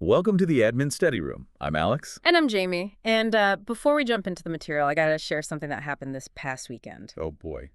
Welcome to the Admin Study Room. I'm Alex. And I'm Jamie. And before we jump into the material, I got to share something that happened this past weekend. Oh boy.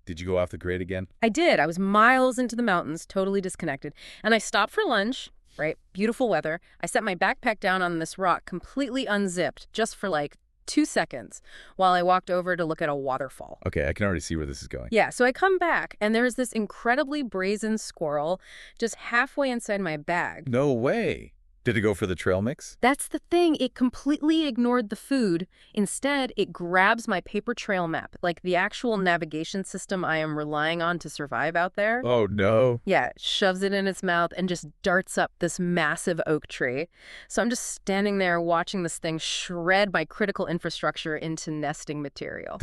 Did you go off the grid again? I did. I was miles into the mountains, totally disconnected. And I stopped for lunch, right? Beautiful weather. I set my backpack down on this rock, completely unzipped, just for like 2 seconds, while I walked over to look at a waterfall. Okay, I can already see where this is going. Yeah, so I come back, and there's this incredibly brazen squirrel just halfway inside my bag. No way. Did it go for the trail mix? That's the thing. It completely ignored the food. Instead, it grabs my paper trail map, like the actual navigation system I am relying on to survive out there. Oh no. Yeah, it shoves it in its mouth and just darts up this massive oak tree. So I'm just standing there watching this thing shred my critical infrastructure into nesting material.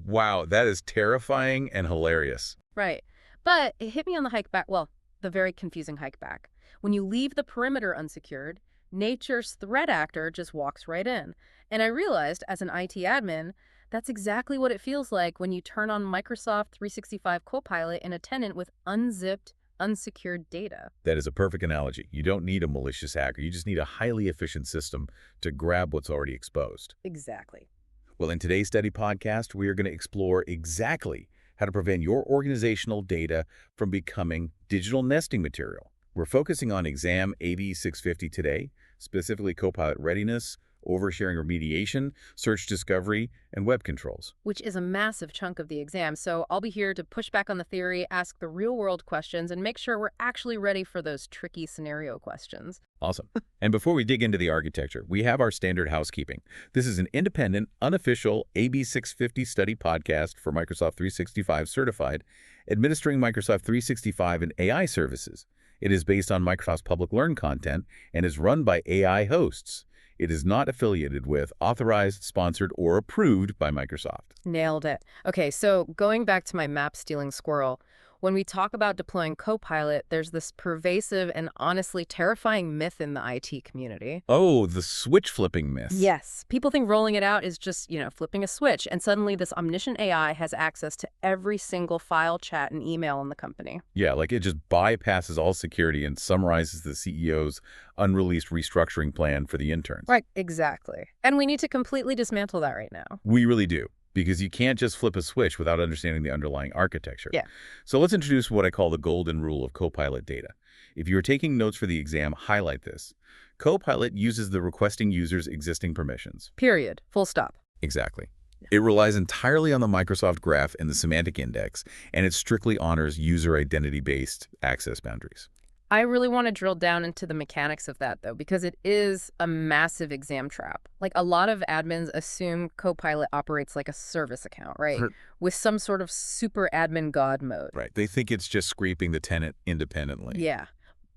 Wow, that is terrifying and hilarious. Right. But it hit me on the hike back, well, the very confusing hike back. When you leave the perimeter unsecured, nature's threat actor just walks right in. And I realized, as an IT admin, that's exactly what it feels like when you turn on Microsoft 365 Copilot in a tenant with unzipped, unsecured data. That is a perfect analogy. You don't need a malicious hacker. You just need a highly efficient system to grab what's already exposed. Exactly. Well, in today's study podcast, we are going to explore exactly how to prevent your organizational data from becoming digital nesting material. We're focusing on exam AB-650 today, specifically Copilot Readiness, Oversharing remediation, search discovery, and web controls. Which is a massive chunk of the exam, so I'll be here to push back on the theory, ask the real-world questions, and make sure we're actually ready for those tricky scenario questions. Awesome. And before we dig into the architecture, we have our standard housekeeping. This is an independent, unofficial AB-650 study podcast for Microsoft 365 certified, administering Microsoft 365 and AI services. It is based on Microsoft's public learn content and is run by AI hosts. It is not affiliated with, authorized, sponsored, or approved by Microsoft. Nailed it. Okay, so going back to my map-stealing squirrel, when we talk about deploying Copilot, there's this pervasive and honestly terrifying myth in the IT community. Oh, the switch flipping myth. Yes. People think rolling it out is just, flipping a switch, and suddenly this omniscient AI has access to every single file, chat, and email in the company. Yeah, like it just bypasses all security and summarizes the CEO's unreleased restructuring plan for the interns. Right, exactly. And we need to completely dismantle that right now. We really do. Because you can't just flip a switch without understanding the underlying architecture. Yeah. So let's introduce what I call the golden rule of Copilot data. If you are taking notes for the exam, highlight this. Copilot uses the requesting user's existing permissions. Period. Full stop. Exactly. It relies entirely on the Microsoft Graph and the semantic index, and it strictly honors user identity-based access boundaries. I really want to drill down into the mechanics of that, though, because it is a massive exam trap. Like, a lot of admins assume Copilot operates like a service account, right? With some sort of super admin god mode. Right. They think it's just scraping the tenant independently. Yeah.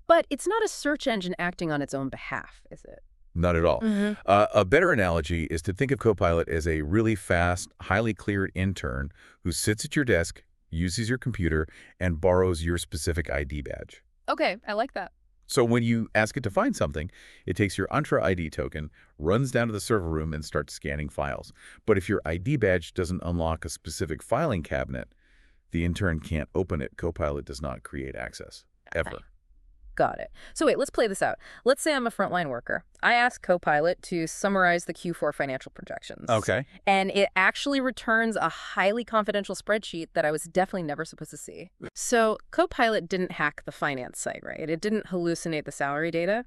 But it's not a search engine acting on its own behalf, is it? Not at all. A better analogy is to think of Copilot as a really fast, highly cleared intern who sits at your desk, uses your computer, and borrows your specific ID badge. Okay, I like that. So when you ask it to find something, it takes your Entra ID token, runs down to the server room, and starts scanning files. But if your ID badge doesn't unlock a specific filing cabinet, the intern can't open it. Copilot does not create access, ever. Got it. So wait, let's play this out. Let's say I'm a frontline worker. I ask Copilot to summarize the Q4 financial projections. Okay. And it actually returns a highly confidential spreadsheet that I was definitely never supposed to see. So Copilot didn't hack the finance site, right? It didn't hallucinate the salary data.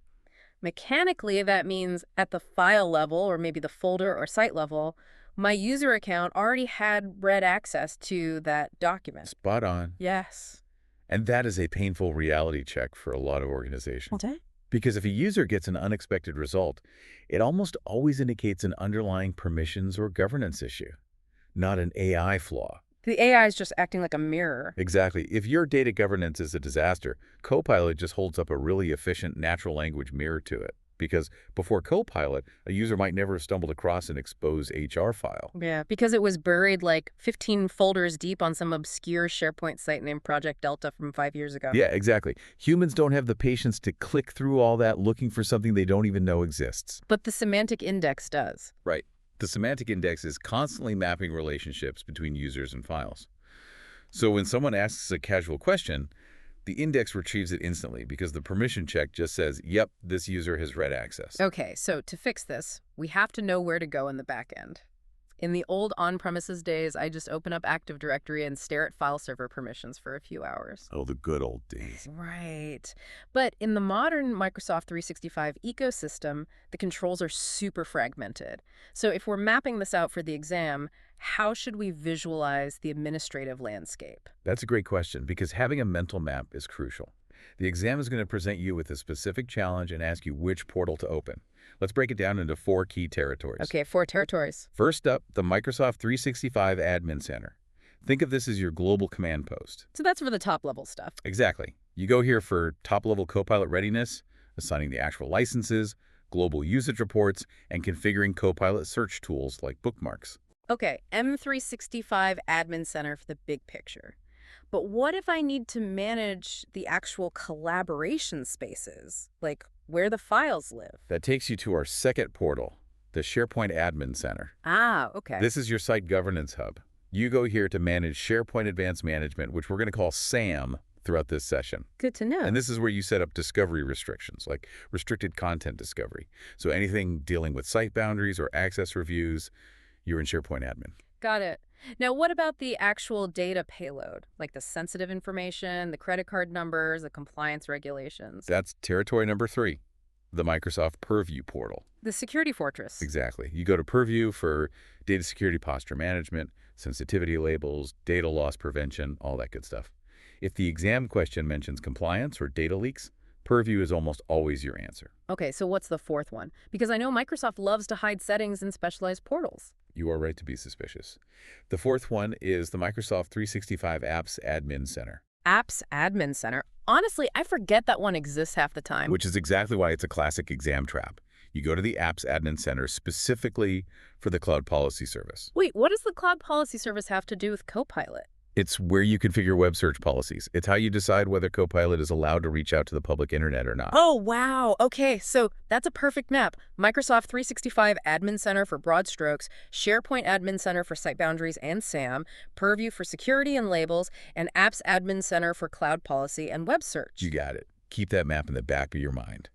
Mechanically, that means at the file level, or maybe the folder or site level, my user account already had read access to that document. Spot on. Yes. And that is a painful reality check for a lot of organizations. Okay. Because if a user gets an unexpected result, it almost always indicates an underlying permissions or governance issue, not an AI flaw. The AI is just acting like a mirror. Exactly. If your data governance is a disaster, Copilot just holds up a really efficient natural language mirror to it. Because before Copilot, a user might never have stumbled across an exposed HR file. Yeah, because it was buried like 15 folders deep on some obscure SharePoint site named Project Delta from 5 years ago. Yeah, exactly. Humans don't have the patience to click through all that looking for something they don't even know exists. But the semantic index does. Right. The semantic index is constantly mapping relationships between users and files. So when someone asks a casual question, The index retrieves it instantly because the permission check just says, yep, this user has read access. Okay, so to fix this, we have to know where to go in the back end. In the old on-premises days, I just open up Active Directory and stare at file server permissions for a few hours. Oh, the good old days. Right. But in the modern Microsoft 365 ecosystem, the controls are super fragmented. So if we're mapping this out for the exam, how should we visualize the administrative landscape? That's a great question because having a mental map is crucial. The exam is going to present you with a specific challenge and ask you which portal to open. Let's break it down into 4 key territories. Okay, 4 territories. First up, the Microsoft 365 Admin Center. Think of this as your global command post. So that's for the top-level stuff. Exactly. You go here for top-level Copilot Readiness, assigning the actual licenses, global usage reports, and configuring Copilot Search tools like Bookmarks. Okay, M365 Admin Center for the big picture. But what if I need to manage the actual collaboration spaces, like where the files live? That takes you to our second portal, the SharePoint Admin Center. Ah, okay. This is your site governance hub. You go here to manage SharePoint Advanced Management, which we're going to call SAM throughout this session. Good to know. And this is where you set up discovery restrictions, like restricted content discovery. So anything dealing with site boundaries or access reviews, you're in SharePoint Admin. Got it. Now, what about the actual data payload, like the sensitive information, the credit card numbers, the compliance regulations? That's territory number 3, the Microsoft Purview portal. The security fortress. Exactly. You go to Purview for data security posture management, sensitivity labels, data loss prevention, all that good stuff. If the exam question mentions compliance or data leaks, Purview is almost always your answer. Okay, so what's the 4th one? Because I know Microsoft loves to hide settings in specialized portals. You are right to be suspicious. The 4th one is the Microsoft 365 Apps Admin Center. Apps Admin Center. Honestly, I forget that one exists half the time. Which is exactly why it's a classic exam trap. You go to the Apps Admin Center specifically for the Cloud Policy Service. Wait, what does the Cloud Policy Service have to do with Copilot? It's where you configure web search policies. It's how you decide whether Copilot is allowed to reach out to the public internet or not. Oh, wow. Okay, so that's a perfect map. Microsoft 365 Admin Center for broad strokes, SharePoint Admin Center for site boundaries and SAM, Purview for security and labels, and Apps Admin Center for cloud policy and web search. You got it. Keep that map in the back of your mind.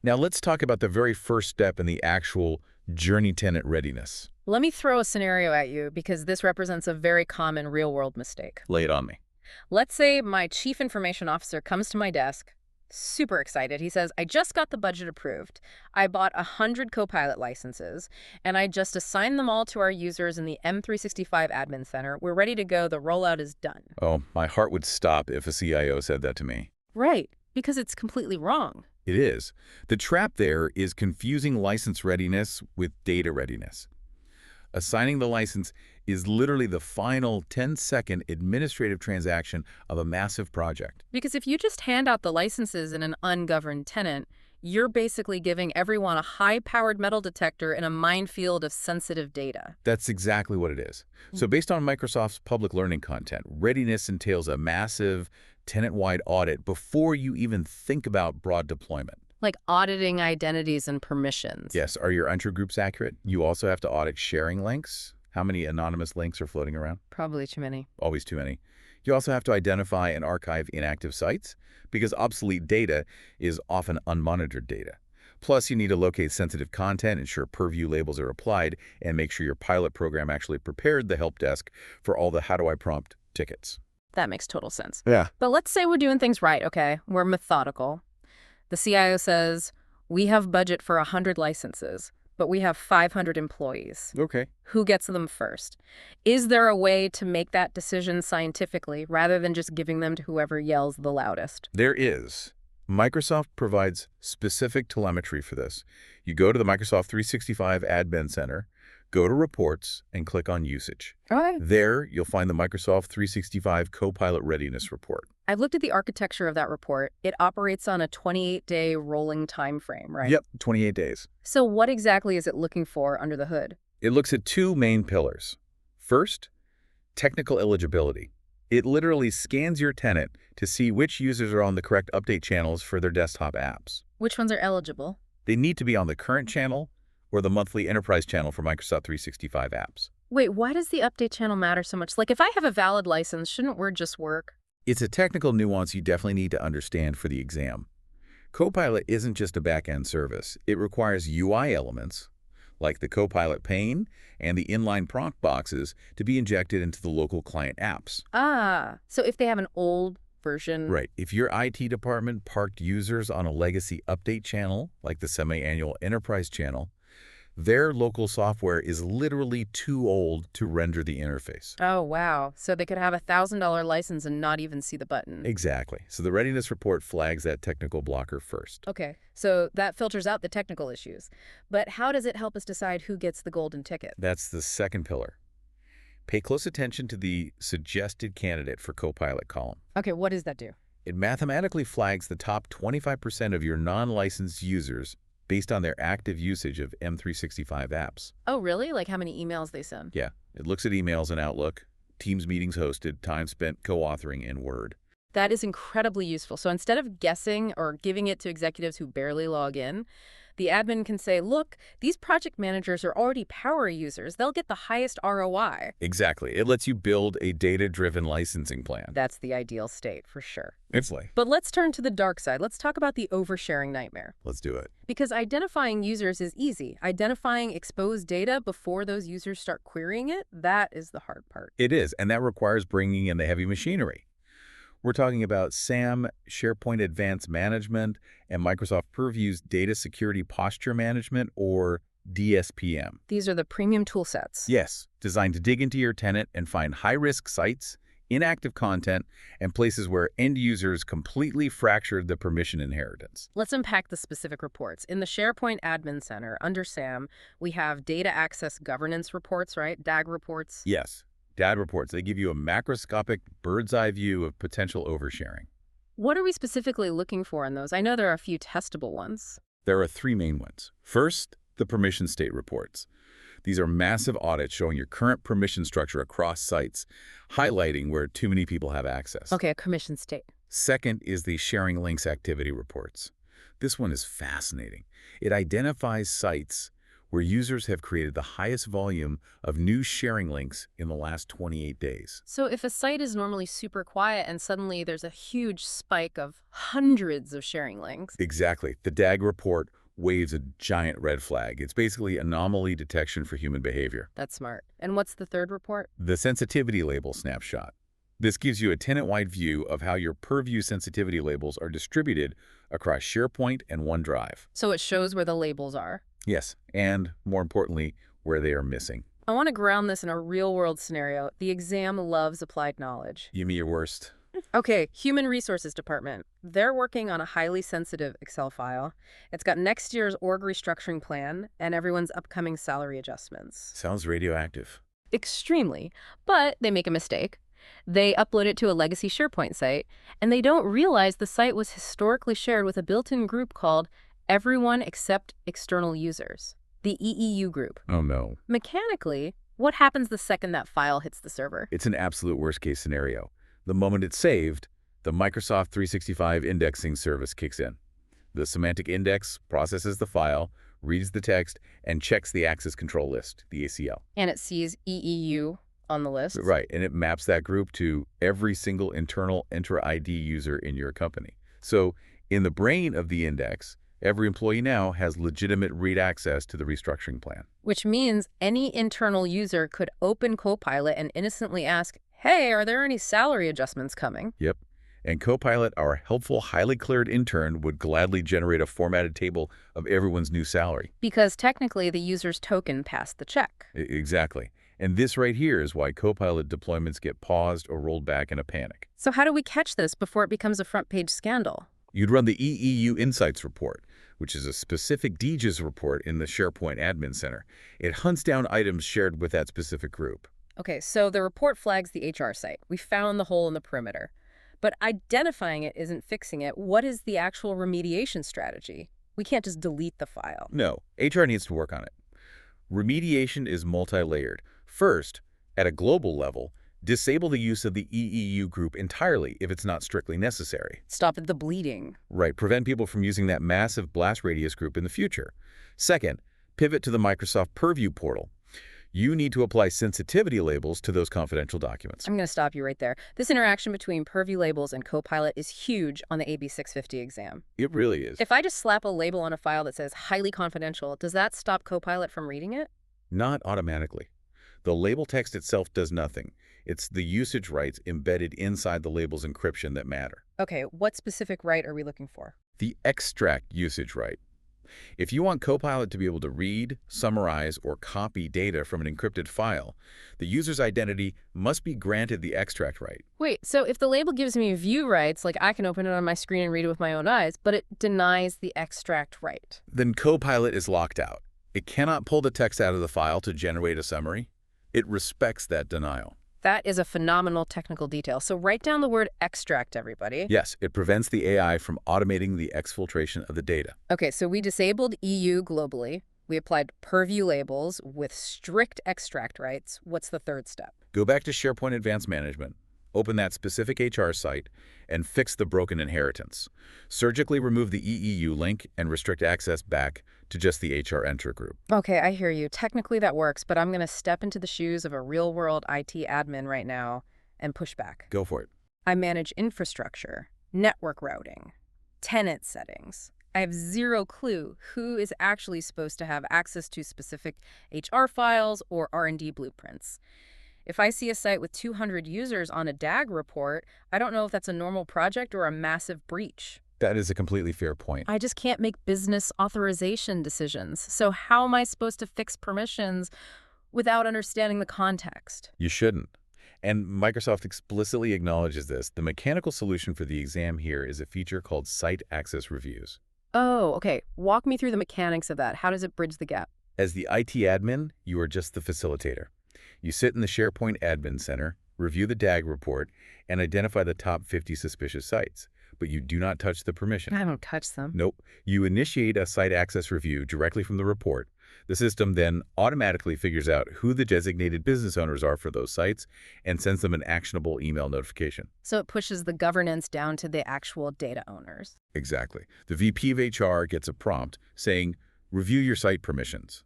Now let's talk about the very first step in the actual journey tenant readiness. Let me throw a scenario at you because this represents a very common real-world mistake. Lay it on me. Let's say my chief information officer comes to my desk, super excited. He says, I just got the budget approved. I bought 100 Copilot licenses, and I just assigned them all to our users in the M365 Admin Center. We're ready to go. The rollout is done. Oh, my heart would stop if a CIO said that to me. Right, because it's completely wrong. It is. The trap there is confusing license readiness with data readiness. Assigning the license is literally the final 10-second administrative transaction of a massive project. Because if you just hand out the licenses in an ungoverned tenant, you're basically giving everyone a high-powered metal detector in a minefield of sensitive data. That's exactly what it is. So based on Microsoft's public learning content, readiness entails a massive tenant-wide audit before you even think about broad deployment. Like auditing identities and permissions. Yes, are your entry groups accurate? You also have to audit sharing links. How many anonymous links are floating around? Probably too many. Always too many. You also have to identify and archive inactive sites because obsolete data is often unmonitored data. Plus, you need to locate sensitive content, ensure Purview labels are applied, and make sure your pilot program actually prepared the help desk for all the how do I prompt tickets. That makes total sense. Yeah. But let's say we're doing things right, okay? We're methodical. The CIO says, we have budget for 100 licenses, but we have 500 employees. Okay. Who gets them first? Is there a way to make that decision scientifically rather than just giving them to whoever yells the loudest? There is. Microsoft provides specific telemetry for this. You go to the Microsoft 365 Admin Center, go to Reports, and click on Usage. All right. There, you'll find the Microsoft 365 Copilot Readiness Report. I've looked at the architecture of that report. It operates on a 28-day rolling time frame, right? Yep, 28 days. So what exactly is it looking for under the hood? It looks at 2 main pillars. First, technical eligibility. It literally scans your tenant to see which users are on the correct update channels for their desktop apps. Which ones are eligible? They need to be on the current channel or the monthly enterprise channel for Microsoft 365 apps. Wait, why does the update channel matter so much? Like, if I have a valid license, shouldn't Word just work? It's a technical nuance you definitely need to understand for the exam. Copilot isn't just a back-end service. It requires UI elements, like the Copilot pane and the inline prompt boxes, to be injected into the local client apps. Ah, so if they have an old version. Right. If your IT department parked users on a legacy update channel, like the semi-annual enterprise channel, their local software is literally too old to render the interface. Oh, wow. So they could have a $1,000 license and not even see the button. Exactly. So the readiness report flags that technical blocker first. Okay, so that filters out the technical issues. But how does it help us decide who gets the golden ticket? That's the second pillar. Pay close attention to the suggested candidate for Copilot column. Okay, what does that do? It mathematically flags the top 25% of your non-licensed users based on their active usage of M365 apps. Oh, really? Like how many emails they send? Yeah, it looks at emails in Outlook, Teams meetings hosted, time spent co-authoring in Word. That is incredibly useful. So instead of guessing or giving it to executives who barely log in, the admin can say, look, these project managers are already power users. They'll get the highest ROI. Exactly. It lets you build a data-driven licensing plan. That's the ideal state, for sure. It's like, But let's turn to the dark side. Let's talk about the oversharing nightmare. let's do it. Because identifying users is easy. Identifying exposed data before those users start querying it, that is the hard part. It is, and that requires bringing in the heavy machinery. We're talking about SAM, SharePoint Advanced Management, and Microsoft Purview's Data Security Posture Management, or DSPM. These are the premium tool sets. Yes, designed to dig into your tenant and find high-risk sites, inactive content, and places where end users completely fractured the permission inheritance. Let's unpack the specific reports. In the SharePoint Admin Center, under SAM, we have data access governance reports, right? DAG reports. Yes, DAD reports. They give you a macroscopic bird's-eye view of potential oversharing. What are we specifically looking for in those? I know there are a few testable ones. There are three main ones. First, the permission state reports. These are massive audits showing your current permission structure across sites, highlighting where too many people have access. Okay, a permission state. Second is the sharing links activity reports. This one is fascinating. It identifies sites where users have created the highest volume of new sharing links in the last 28 days. So if a site is normally super quiet and suddenly there's a huge spike of hundreds of sharing links. Exactly. The DAG report waves a giant red flag. It's basically anomaly detection for human behavior. That's smart. And what's the third report? The sensitivity label snapshot. This gives you a tenant-wide view of how your Purview sensitivity labels are distributed across SharePoint and OneDrive. So it shows where the labels are. Yes, and more importantly, where they are missing. I want to ground this in a real-world scenario. The exam loves applied knowledge. Give me your worst. Okay, Human Resources Department. They're working on a highly sensitive Excel file. It's got next year's org restructuring plan and everyone's upcoming salary adjustments. Sounds radioactive. Extremely. But they make a mistake. They upload it to a legacy SharePoint site, and they don't realize the site was historically shared with a built-in group called Everyone Except External Users, the EEU group. Oh no. Mechanically, what happens the second that file hits the server? It's an absolute worst-case scenario. The moment it's saved, the Microsoft 365 indexing service kicks in. The semantic index processes the file, reads the text, and checks the access control list, the ACL. And it sees EEU on the list? Right, and it maps that group to every single internal Entra ID user in your company. So in the brain of the index, every employee now has legitimate read access to the restructuring plan. Which means any internal user could open Copilot and innocently ask, hey, are there any salary adjustments coming? Yep. And Copilot, our helpful, highly cleared intern, would gladly generate a formatted table of everyone's new salary. Because technically the user's token passed the check. Exactly. And this right here is why Copilot deployments get paused or rolled back in a panic. So how do we catch this before it becomes a front-page scandal? You'd run the EEU Insights report, which is a specific DGIS report in the SharePoint Admin Center. It hunts down items shared with that specific group. Okay, so the report flags the HR site. We found the hole in the perimeter. But identifying it isn't fixing it. What is the actual remediation strategy? We can't just delete the file. No, HR needs to work on it. Remediation is multi-layered. First, at a global level, disable the use of the EEU group entirely if it's not strictly necessary. Stop the bleeding. Right, prevent people from using that massive blast radius group in the future. Second, pivot to the Microsoft Purview portal. You need to apply sensitivity labels to those confidential documents. I'm going to stop you right there. This interaction between purview labels and Copilot is huge on the AB-650 exam. It really is. If I just slap a label on a file that says highly confidential, does that stop Copilot from reading it? Not automatically. The label text itself does nothing. It's the usage rights embedded inside the label's encryption that matter. Okay, what specific right are we looking for? The extract usage right. If you want Copilot to be able to read, summarize, or copy data from an encrypted file, the user's identity must be granted the extract right. Wait, so if the label gives me view rights, like I can open it on my screen and read it with my own eyes, but it denies the extract right, Then Copilot is locked out. It cannot pull the text out of the file to generate a summary. It respects that denial. that is a phenomenal technical detail. So write down the word extract, everybody. Yes, it prevents the AI from automating the exfiltration of the data. Okay, so we disabled EU globally. We applied purview labels with strict extract rights. What's the third step? Go back to SharePoint Advanced Management, open that specific HR site, and fix the broken inheritance. Surgically remove the EEU link and restrict access back to just the HR Enter group. Okay, I hear you. Technically that works, but I'm going to step into the shoes of a real-world IT admin right now and push back. Go for it. I manage infrastructure, network routing, tenant settings. I have zero clue who is actually supposed to have access to specific HR files or R&D blueprints. If I see a site with 200 users on a DAG report, I don't know if that's a normal project or a massive breach. That is a completely fair point. I just can't make business authorization decisions. So how am I supposed to fix permissions without understanding the context? You shouldn't. And Microsoft explicitly acknowledges this. The mechanical solution for the exam here is a feature called Site Access Reviews. Oh, okay. Walk me through the mechanics of that. How does it bridge the gap? As the IT admin, you are just the facilitator. You sit in the SharePoint Admin Center, review the DAG report, and identify the top 50 suspicious sites. But you do not touch the permission. I don't touch them. Nope. You initiate a site access review directly from the report. The system then automatically figures out who the designated business owners are for those sites and sends them an actionable email notification. So it pushes the governance down to the actual data owners. Exactly. The VP of HR gets a prompt saying, review your site permissions.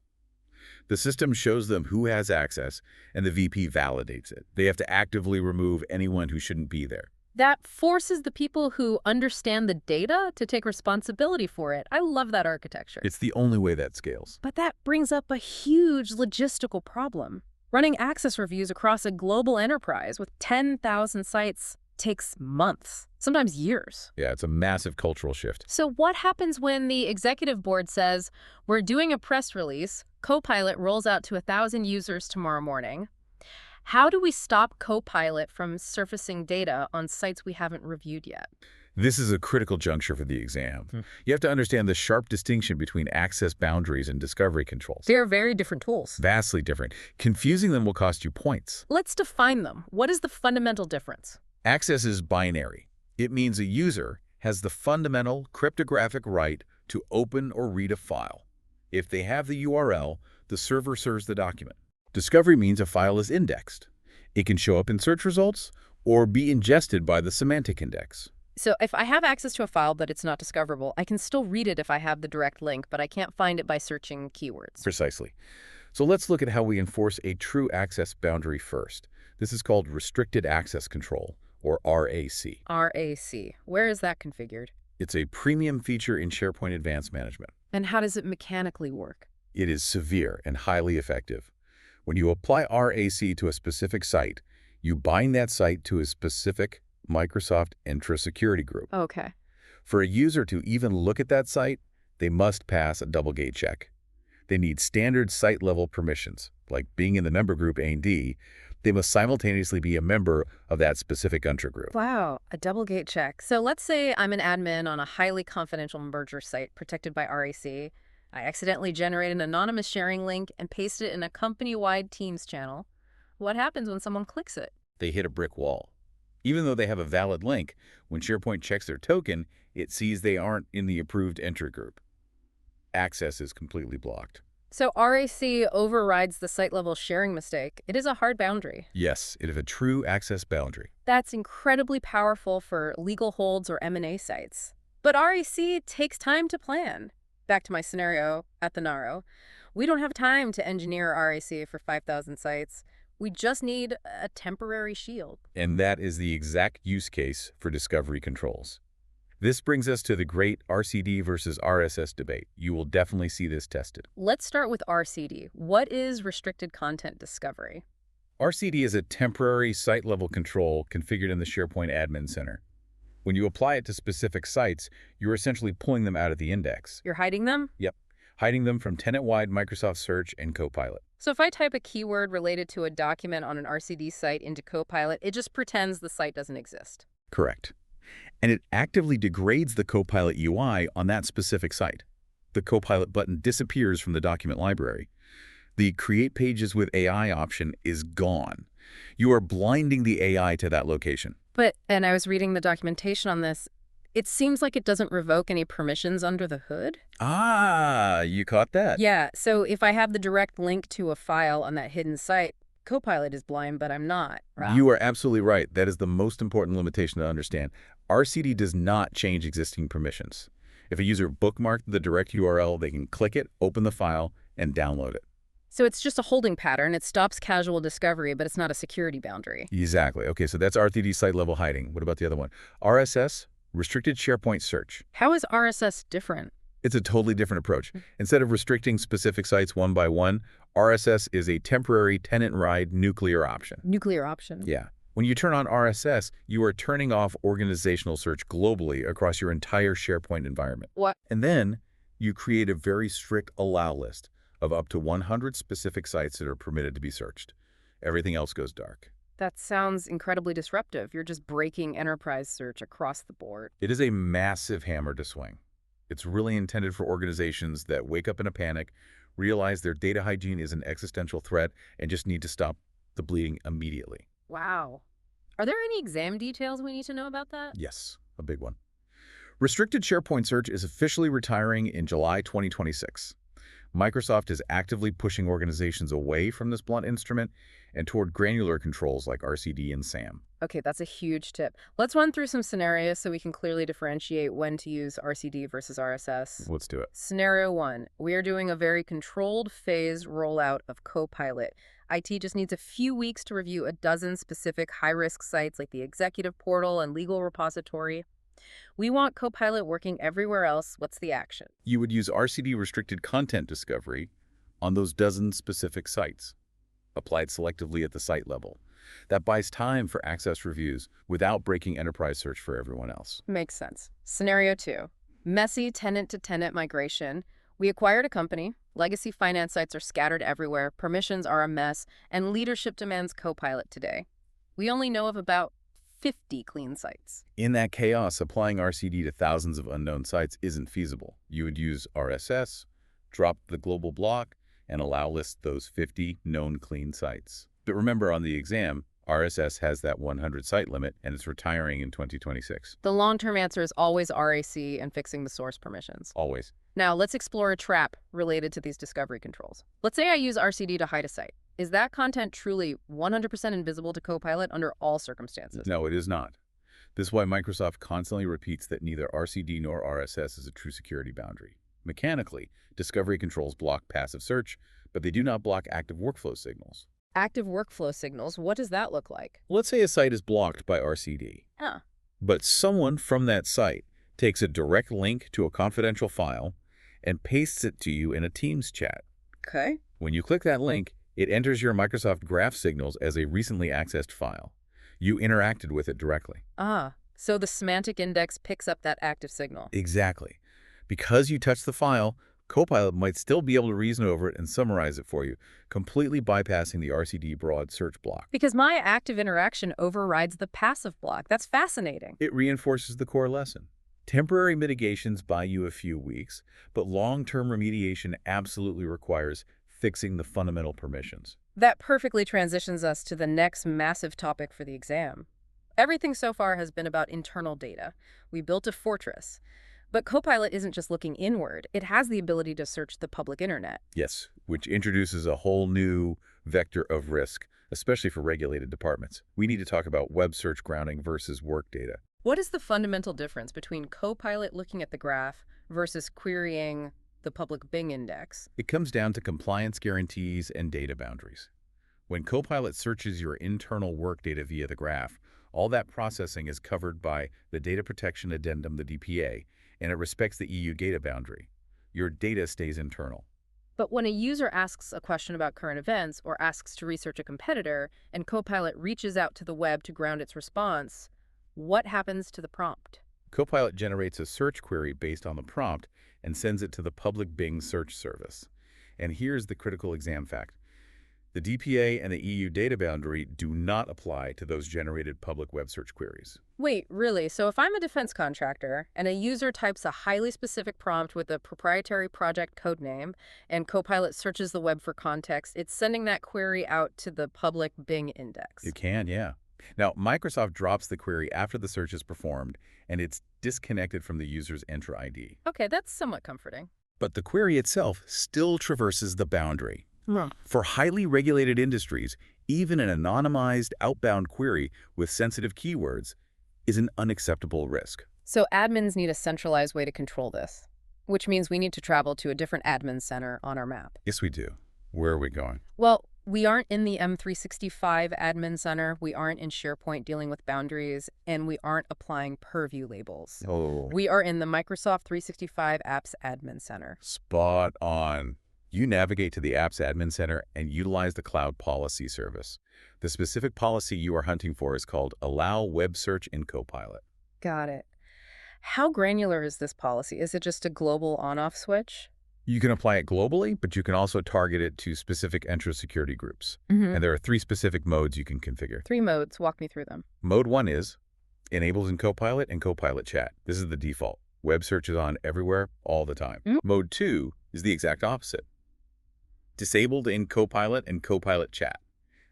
The system shows them who has access, and the VP validates it. They have to actively remove anyone who shouldn't be there. That forces the people who understand the data to take responsibility for it. I love that architecture. It's the only way that scales. But that brings up a huge logistical problem. Running access reviews across a global enterprise with 10,000 sites takes months, sometimes years. Yeah, it's a massive cultural shift. So what happens when the executive board says, we're doing a press release, Copilot rolls out to 1,000 users tomorrow morning? How do we stop Copilot from surfacing data on sites we haven't reviewed yet? This is a critical juncture for the exam. You have to understand the sharp distinction between access boundaries and discovery controls. They're very different tools. Vastly different. Confusing them will cost you points. Let's define them. What is the fundamental difference? Access is binary. It means a user has the fundamental cryptographic right to open or read a file. If they have the URL, the server serves the document. Discovery means a file is indexed. It can show up in search results or be ingested by the semantic index. So if I have access to a file but it's not discoverable, I can still read it if I have the direct link, but I can't find it by searching keywords. Precisely. So let's look at how we enforce a true access boundary first. This is called Restricted Access Control, or RAC. RAC. Where is that configured? It's a premium feature in SharePoint Advanced Management. And how does it mechanically work? It is severe and highly effective. When you apply RAC to a specific site, you bind that site to a specific Microsoft Entra security group. Okay. For a user to even look at that site, they must pass a double gate check. They need standard site-level permissions, like being in the member group A&D. They must simultaneously be a member of that specific Entra group. Wow, a double gate check. So let's say I'm an admin on a highly confidential merger site protected by RAC. I accidentally generate an anonymous sharing link and paste it in a company-wide Teams channel. What happens when someone clicks it? They hit a brick wall. Even though they have a valid link, when SharePoint checks their token, it sees they aren't in the approved Entra group. Access is completely blocked. So RAC overrides the site-level sharing mistake. It is a hard boundary. Yes, it is a true access boundary. That's incredibly powerful for legal holds or M&A sites. But RAC takes time to plan. Back to my scenario at the NARO. We don't have time to engineer RAC for 5,000 sites. We just need a temporary shield. And that is the exact use case for discovery controls. This brings us to the great RCD versus RSS debate. You will definitely see this tested. Let's start with RCD. What is restricted content discovery? RCD is a temporary site-level control configured in the SharePoint Admin Center. When you apply it to specific sites, you're essentially pulling them out of the index. You're hiding them? Yep, hiding them from tenant-wide Microsoft Search and Copilot. So if I type a keyword related to a document on an RCD site into Copilot, it just pretends the site doesn't exist. Correct. And it actively degrades the Copilot UI on that specific site. The Copilot button disappears from the document library. The Create Pages with AI option is gone. You are blinding the AI to that location. And I was reading the documentation on this, it seems like it doesn't revoke any permissions under the hood. Ah, you caught that? Yeah, so if I have the direct link to a file on that hidden site, Copilot is blind, but I'm not. Right? You are absolutely right. That is the most important limitation to understand. RCD does not change existing permissions. If a user bookmarked the direct URL, they can click it, open the file, and download it. So it's just a holding pattern. It stops casual discovery, but it's not a security boundary. Exactly. Okay, so that's RCD site-level hiding. What about the other one? RSS, Restricted SharePoint Search. How is RSS different? It's a totally different approach. Instead of restricting specific sites one by one, RSS is a temporary tenant-wide nuclear option. Nuclear option. Yeah. When you turn on RSS, you are turning off organizational search globally across your entire SharePoint environment. What? And then you create a very strict allow list of up to 100 specific sites that are permitted to be searched. Everything else goes dark. That sounds incredibly disruptive. You're just breaking enterprise search across the board. It is a massive hammer to swing. It's really intended for organizations that wake up in a panic, realize their data hygiene is an existential threat, and just need to stop the bleeding immediately. Wow. Are there any exam details we need to know about that? Yes, a big one. Restricted SharePoint Search is officially retiring in July 2026. Microsoft is actively pushing organizations away from this blunt instrument and toward granular controls like RCD and SAM. Okay, that's a huge tip. Let's run through some scenarios so we can clearly differentiate when to use RCD versus RSS. Let's do it. Scenario 1. We are doing a very controlled phased rollout of Copilot. IT just needs a few weeks to review a dozen specific high-risk sites like the executive portal and legal repository. We want Copilot working everywhere else. What's the action? You would use RCD restricted content discovery on those dozen specific sites, applied selectively at the site level. That buys time for access reviews without breaking enterprise search for everyone else. Makes sense. Scenario 2. Messy tenant-to-tenant migration. We acquired a company, legacy finance sites are scattered everywhere, permissions are a mess, and leadership demands Copilot today. We only know of about 50 clean sites. In that chaos, applying RCD to thousands of unknown sites isn't feasible. You would use RSS, drop the global block, and allow list those 50 known clean sites. But remember, on the exam, RSS has that 100 site limit, and it's retiring in 2026. The long-term answer is always RAC and fixing the source permissions. Always. Now, let's explore a trap related to these discovery controls. Let's say I use RCD to hide a site. Is that content truly 100% invisible to Copilot under all circumstances? No, it is not. This is why Microsoft constantly repeats that neither RCD nor RSS is a true security boundary. Mechanically, discovery controls block passive search, but they do not block active workflow signals. Active workflow signals, what does that look like? Let's say a site is blocked by RCD, but someone from that site takes a direct link to a confidential file and pastes it to you in a Teams chat. Okay. When you click that link, it enters your Microsoft Graph signals as a recently accessed file. You interacted with it directly. So the semantic index picks up that active signal. Exactly. Because you touched the file, Copilot might still be able to reason over it and summarize it for you, completely bypassing the RCD broad search block. Because my active interaction overrides the passive block. That's fascinating. It reinforces the core lesson. Temporary mitigations buy you a few weeks, but long-term remediation absolutely requires fixing the fundamental permissions. That perfectly transitions us to the next massive topic for the exam. Everything so far has been about internal data. We built a fortress. But Copilot isn't just looking inward. It has the ability to search the public internet. Yes, which introduces a whole new vector of risk, especially for regulated departments. We need to talk about web search grounding versus work data. What is the fundamental difference between Copilot looking at the graph versus querying the public Bing index? It comes down to compliance guarantees and data boundaries. When Copilot searches your internal work data via the graph, all that processing is covered by the Data Protection Addendum, the DPA, and it respects the EU data boundary. Your data stays internal. But when a user asks a question about current events or asks to research a competitor, and Copilot reaches out to the web to ground its response, what happens to the prompt? Copilot generates a search query based on the prompt and sends it to the public Bing search service. And here's the critical exam fact. The DPA and the EU data boundary do not apply to those generated public web search queries. Wait, really? So if I'm a defense contractor and a user types a highly specific prompt with a proprietary project codename and Copilot searches the web for context, it's sending that query out to the public Bing index. It can, yeah. Now, Microsoft drops the query after the search is performed, and it's disconnected from the user's Entra ID. Okay, that's somewhat comforting. But the query itself still traverses the boundary. For highly regulated industries, even an anonymized outbound query with sensitive keywords is an unacceptable risk. So admins need a centralized way to control this, which means we need to travel to a different admin center on our map. Yes, we do. Where are we going? Well, we aren't in the M365 admin center, we aren't in SharePoint dealing with boundaries, and we aren't applying purview labels. Oh. We are in the Microsoft 365 Apps Admin Center. Spot on. You navigate to the Apps Admin Center and utilize the Cloud Policy Service. The specific policy you are hunting for is called Allow Web Search in Copilot. Got it. How granular is this policy? Is it just a global on-off switch? You can apply it globally, but you can also target it to specific Entra security groups. And there are 3 specific modes you can configure. 3 modes. Walk me through them. Mode 1 is Enabled in Copilot and Copilot Chat. This is the default. Web search is on everywhere, all the time. Mode 2 is the exact opposite. Disabled in Copilot and Copilot Chat.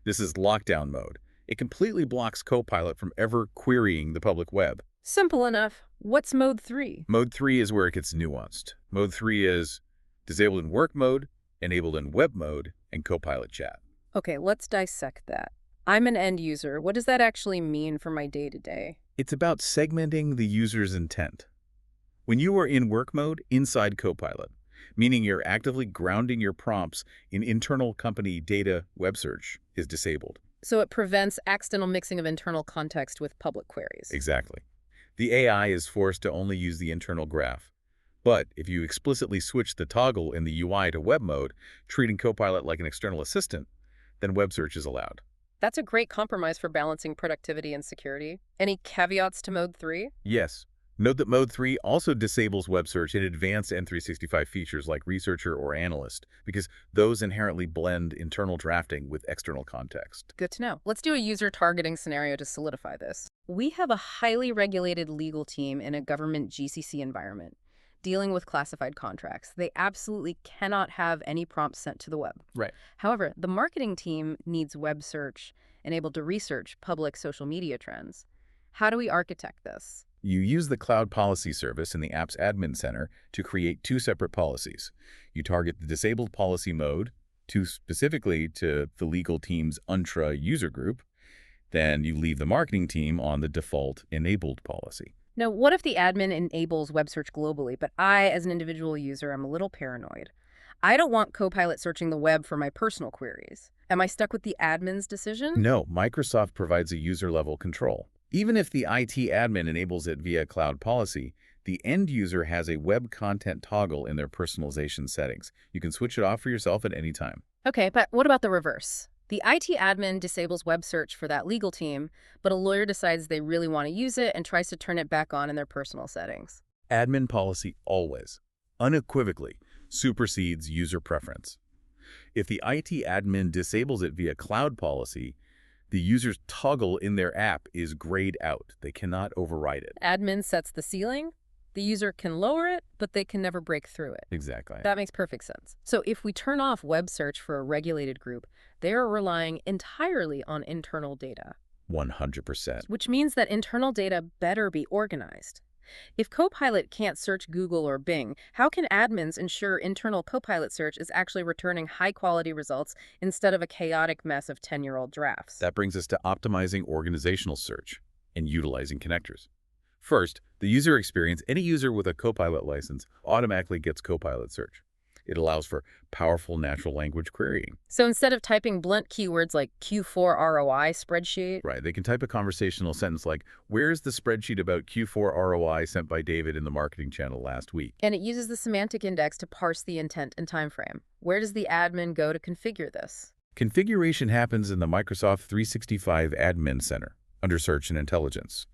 This is lockdown mode. It completely blocks Copilot from ever querying the public web. Simple enough. What's mode 3? Mode 3 is where it gets nuanced. Mode 3 is disabled in work mode, enabled in web mode, and Copilot Chat. Okay, let's dissect that. I'm an end user. What does that actually mean for my day-to-day? It's about segmenting the user's intent. When you are in work mode inside Copilot, meaning you're actively grounding your prompts in internal company data, web search is disabled. So it prevents accidental mixing of internal context with public queries. Exactly. The AI is forced to only use the internal graph. But if you explicitly switch the toggle in the UI to web mode, treating Copilot like an external assistant, then web search is allowed. That's a great compromise for balancing productivity and security. Any caveats to mode 3? Yes. Note that Mode 3 also disables web search in advanced M365 features like Researcher or Analyst, because those inherently blend internal drafting with external context. Good to know. Let's do a user targeting scenario to solidify this. We have a highly regulated legal team in a government GCC environment dealing with classified contracts. They absolutely cannot have any prompts sent to the web. Right. However, the marketing team needs web search and able to research public social media trends. How do we architect this? You use the Cloud Policy Service in the Apps Admin Center to create 2 separate policies. You target the disabled policy mode specifically to the legal team's Entra user group. Then you leave the marketing team on the default enabled policy. Now, what if the admin enables web search globally, but I, as an individual user, am a little paranoid? I don't want Copilot searching the web for my personal queries. Am I stuck with the admin's decision? No, Microsoft provides a user-level control. Even if the IT admin enables it via cloud policy, the end user has a web content toggle in their personalization settings. You can switch it off for yourself at any time. Okay, but what about the reverse? The IT admin disables web search for that legal team, but a lawyer decides they really want to use it and tries to turn it back on in their personal settings. Admin policy always, unequivocally, supersedes user preference. If the IT admin disables it via cloud policy, the user's toggle in their app is grayed out. They cannot override it. Admin sets the ceiling. The user can lower it, but they can never break through it. Exactly. That makes perfect sense. So if we turn off web search for a regulated group, they are relying entirely on internal data. 100%. Which means that internal data better be organized. If Copilot can't search Google or Bing, how can admins ensure internal Copilot search is actually returning high-quality results instead of a chaotic mess of 10-year-old drafts? That brings us to optimizing organizational search and utilizing connectors. First, the user experience. Any user with a Copilot license automatically gets Copilot Search. It allows for powerful natural language querying. So instead of typing blunt keywords like Q4 ROI spreadsheet, Right, they can type a conversational sentence like, "Where's the spreadsheet about Q4 ROI sent by David in the marketing channel last week?" and it uses the semantic index to parse the intent and time frame. Where does the admin go to configure this? Configuration happens in the Microsoft 365 Admin Center under Search and Intelligence.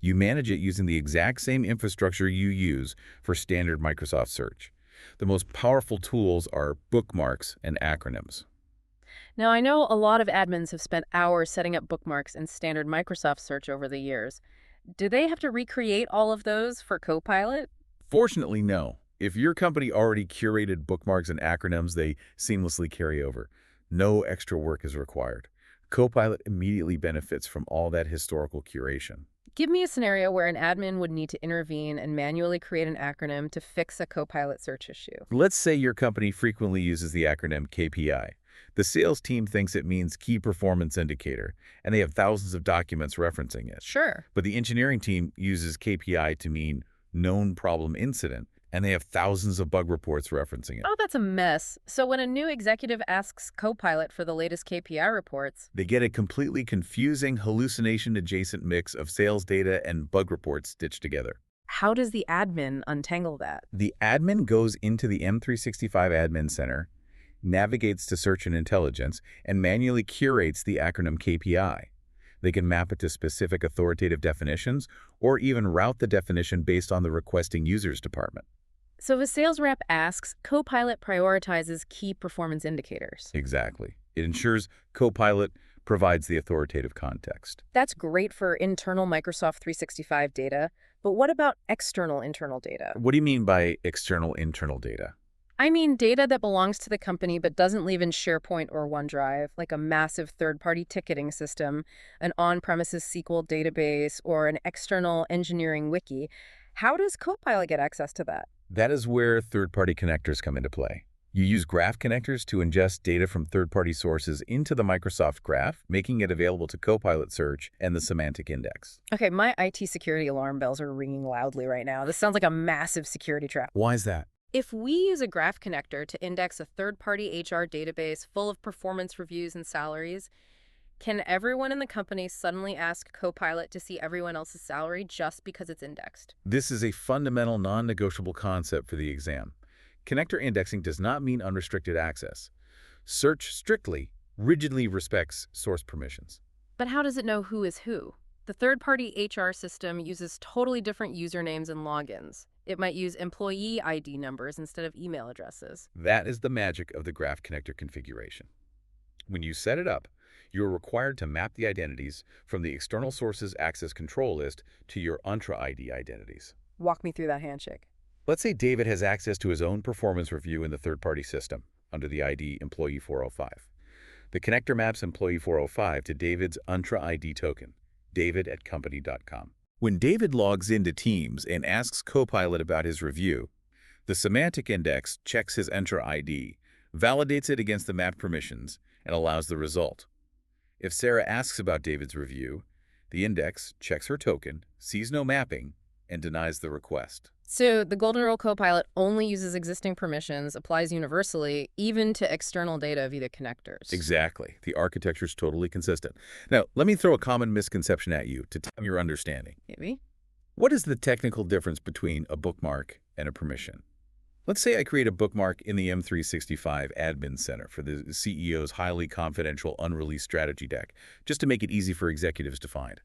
You manage it using the exact same infrastructure you use for standard Microsoft Search. The most powerful tools are bookmarks and acronyms. Now, I know a lot of admins have spent hours setting up bookmarks in standard Microsoft Search over the years. Do they have to recreate all of those for Copilot? Fortunately, no. If your company already curated bookmarks and acronyms, they seamlessly carry over. No extra work is required. Copilot immediately benefits from all that historical curation. Give me a scenario where an admin would need to intervene and manually create an acronym to fix a Copilot search issue. Let's say your company frequently uses the acronym KPI. The sales team thinks it means Key Performance Indicator, and they have thousands of documents referencing it. Sure. But the engineering team uses KPI to mean Known Problem Incident, and they have thousands of bug reports referencing it. Oh, that's a mess. So when a new executive asks Copilot for the latest KPI reports, They get a completely confusing, hallucination-adjacent mix of sales data and bug reports stitched together. how does the admin untangle that? The admin goes into the M365 Admin Center, navigates to Search and Intelligence, and manually curates the acronym KPI. They can map it to specific authoritative definitions or even route the definition based on the requesting user's department. So if a sales rep asks, Copilot prioritizes key performance indicators. Exactly. It ensures Copilot provides the authoritative context. That's great for internal Microsoft 365 data, but what about external internal data? What do you mean by external internal data? I mean data that belongs to the company but doesn't live in SharePoint or OneDrive, like a massive third-party ticketing system, an on-premises SQL database, or an external engineering wiki. How does Copilot get access to that? That is where third-party connectors come into play. You use graph connectors to ingest data from third-party sources into the Microsoft Graph, making it available to Copilot Search and the semantic index. Okay, my IT security alarm bells are ringing loudly right now. This sounds like a massive security trap. Why is that? If we use a graph connector to index a third-party HR database full of performance reviews and salaries, can everyone in the company suddenly ask Copilot to see everyone else's salary just because it's indexed? This is a fundamental non-negotiable concept for the exam. Connector indexing does not mean unrestricted access. Search strictly, rigidly respects source permissions. But how does it know who is who? The third-party HR system uses totally different usernames and logins. It might use employee ID numbers instead of email addresses. That is the magic of the graph connector configuration. When you set it up, you are required to map the identities from the external sources access control list to your Entra ID identities. Walk me through that handshake. Let's say David has access to his own performance review in the third-party system under the ID Employee 405. The connector maps Employee 405 to David's Entra ID token, david@company.com. When David logs into Teams and asks Copilot about his review, the semantic index checks his Entra ID, validates it against the mapped permissions, and allows the result. If Sarah asks about David's review, the index checks her token, sees no mapping, and denies the request. So the Golden Rule Copilot only uses existing permissions, applies universally, even to external data via the connectors. Exactly. The architecture is totally consistent. Now, let me throw a common misconception at you to test your understanding. Maybe. What is the technical difference between a bookmark and a permission? Let's say I create a bookmark in the M365 Admin Center for the CEO's highly confidential unreleased strategy deck, just to make it easy for executives to find.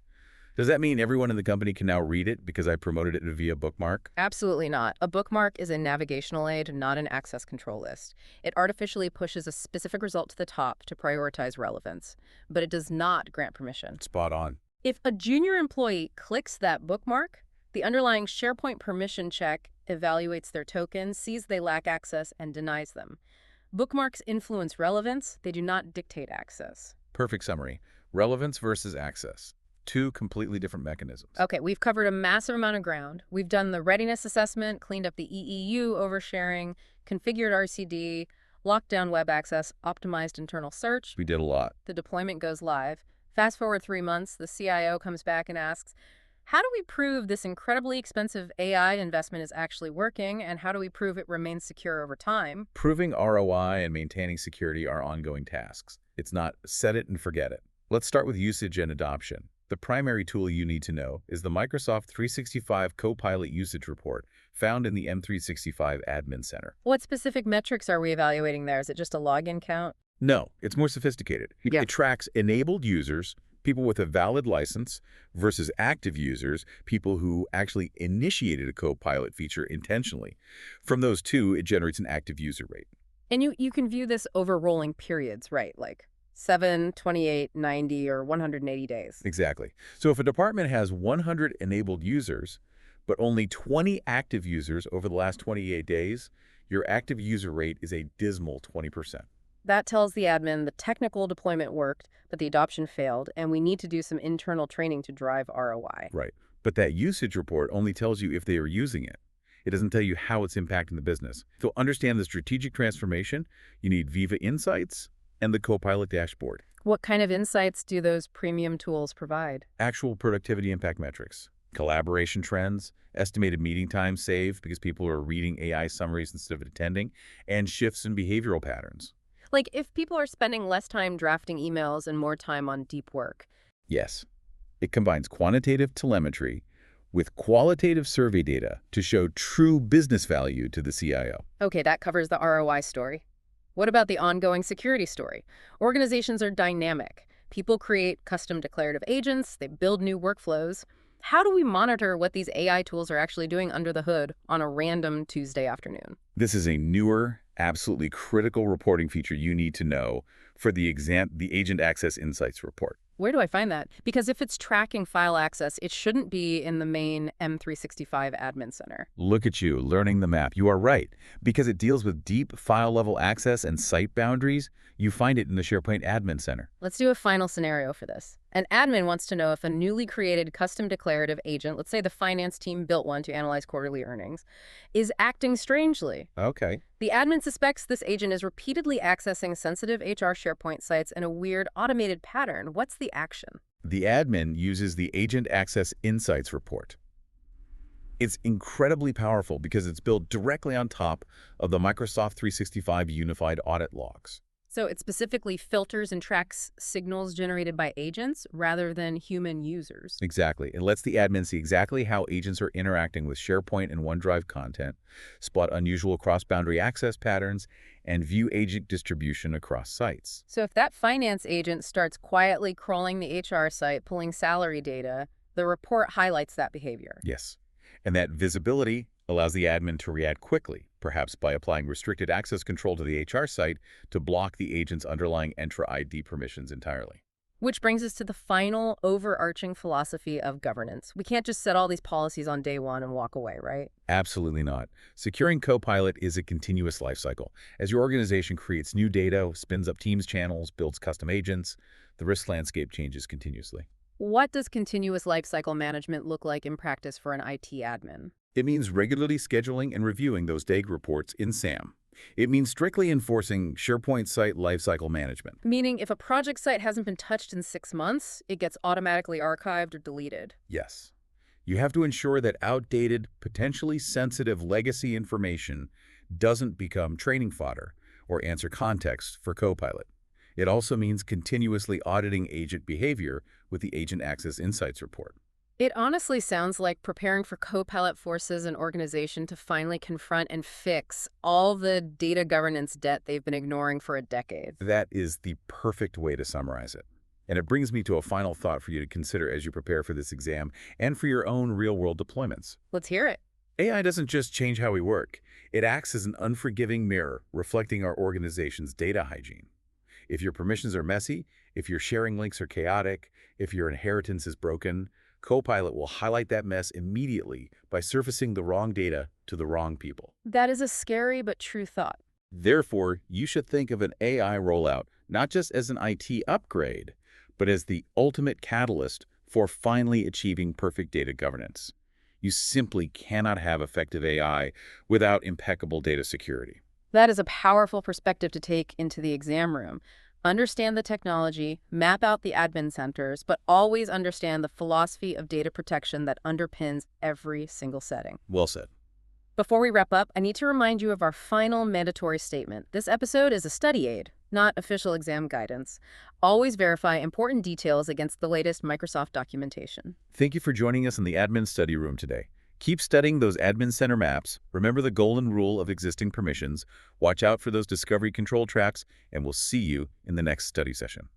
Does that mean everyone in the company can now read it because I promoted it via bookmark? Absolutely not. A bookmark is a navigational aid, not an access control list. It artificially pushes a specific result to the top to prioritize relevance, but it does not grant permission. Spot on. If a junior employee clicks that bookmark, the underlying SharePoint permission check evaluates their token, sees they lack access, and denies them. Bookmarks influence relevance. They do not dictate access. Perfect summary. Relevance versus access. Two completely different mechanisms. Okay, we've covered a massive amount of ground. We've done the readiness assessment, cleaned up the EEU oversharing, configured RCD, locked down web access, optimized internal search. We did a lot. The deployment goes live. Fast forward 3 months, the CIO comes back and asks, How do we prove this incredibly expensive AI investment is actually working, and how do we prove it remains secure over time? Proving ROI and maintaining security are ongoing tasks. It's not set it and forget it. Let's start with usage and adoption. The primary tool you need to know is the Microsoft 365 Copilot Usage Report found in the M365 Admin Center. What specific metrics are we evaluating there? Is it just a login count? No, it's more sophisticated. Yeah. It tracks enabled users, people with a valid license, versus active users, people who actually initiated a Copilot feature intentionally. From those two, it generates an active user rate. And you can view this over rolling periods, right? Like 7, 28, 90, or 180 days. Exactly. So if a department has 100 enabled users, but only 20 active users over the last 28 days, your active user rate is a dismal 20%. That tells the admin the technical deployment worked, but the adoption failed, and we need to do some internal training to drive ROI. Right. But that usage report only tells you if they are using it. It doesn't tell you how it's impacting the business. To understand the strategic transformation, you need Viva Insights and the Copilot dashboard. What kind of insights do those premium tools provide? Actual productivity impact metrics, collaboration trends, estimated meeting time saved because people are reading AI summaries instead of attending, and shifts in behavioral patterns. Like if people are spending less time drafting emails and more time on deep work. Yes, it combines quantitative telemetry with qualitative survey data to show true business value to the CIO. Okay, that covers the ROI story. What about the ongoing security story? Organizations are dynamic. People create custom declarative agents, they build new workflows. How do we monitor what these AI tools are actually doing under the hood on a random Tuesday afternoon? This is a newer, absolutely critical reporting feature you need to know for the Agent Access Insights report. Where do I find that? Because if it's tracking file access, it shouldn't be in the main M365 admin center. Look at you, learning the map. You are right. Because it deals with deep file-level access and site boundaries, you find it in the SharePoint Admin Center. Let's do a final scenario for this. An admin wants to know if a newly created custom declarative agent, let's say the finance team built one to analyze quarterly earnings, is acting strangely. Okay. The admin suspects this agent is repeatedly accessing sensitive HR SharePoint sites in a weird automated pattern. What's the action? The admin uses the Agent Access Insights report. It's incredibly powerful because it's built directly on top of the Microsoft 365 Unified Audit Logs. So it specifically filters and tracks signals generated by agents rather than human users. Exactly. It lets the admin see exactly how agents are interacting with SharePoint and OneDrive content, spot unusual cross-boundary access patterns, and view agent distribution across sites. So if that finance agent starts quietly crawling the HR site, pulling salary data, the report highlights that behavior. Yes. And that visibility allows the admin to react quickly, perhaps by applying restricted access control to the HR site to block the agent's underlying Entra ID permissions entirely. Which brings us to the final overarching philosophy of governance. We can't just set all these policies on day one and walk away, right? Absolutely not. Securing Copilot is a continuous lifecycle. As your organization creates new data, spins up Teams channels, builds custom agents, the risk landscape changes continuously. What does continuous lifecycle management look like in practice for an IT admin? It means regularly scheduling and reviewing those DAG reports in SAM. It means strictly enforcing SharePoint site lifecycle management. Meaning if a project site hasn't been touched in 6 months, it gets automatically archived or deleted. Yes. You have to ensure that outdated, potentially sensitive legacy information doesn't become training fodder or answer context for Copilot. It also means continuously auditing agent behavior with the Agent Access Insights report. It honestly sounds like preparing for Copilot forces an organization to finally confront and fix all the data governance debt they've been ignoring for a decade. That is the perfect way to summarize it. And it brings me to a final thought for you to consider as you prepare for this exam and for your own real-world deployments. Let's hear it. AI doesn't just change how we work. It acts as an unforgiving mirror, reflecting our organization's data hygiene. If your permissions are messy, if your sharing links are chaotic, if your inheritance is broken, Copilot will highlight that mess immediately by surfacing the wrong data to the wrong people. That is a scary but true thought. Therefore, you should think of an AI rollout not just as an IT upgrade, but as the ultimate catalyst for finally achieving perfect data governance. You simply cannot have effective AI without impeccable data security. That is a powerful perspective to take into the exam room. Understand the technology, map out the admin centers, but always understand the philosophy of data protection that underpins every single setting. Well said. Before we wrap up, I need to remind you of our final mandatory statement. This episode is a study aid, not official exam guidance. Always verify important details against the latest Microsoft documentation. Thank you for joining us in the admin study room today. Keep studying those admin center maps, remember the golden rule of existing permissions, watch out for those discovery control tracks, and we'll see you in the next study session.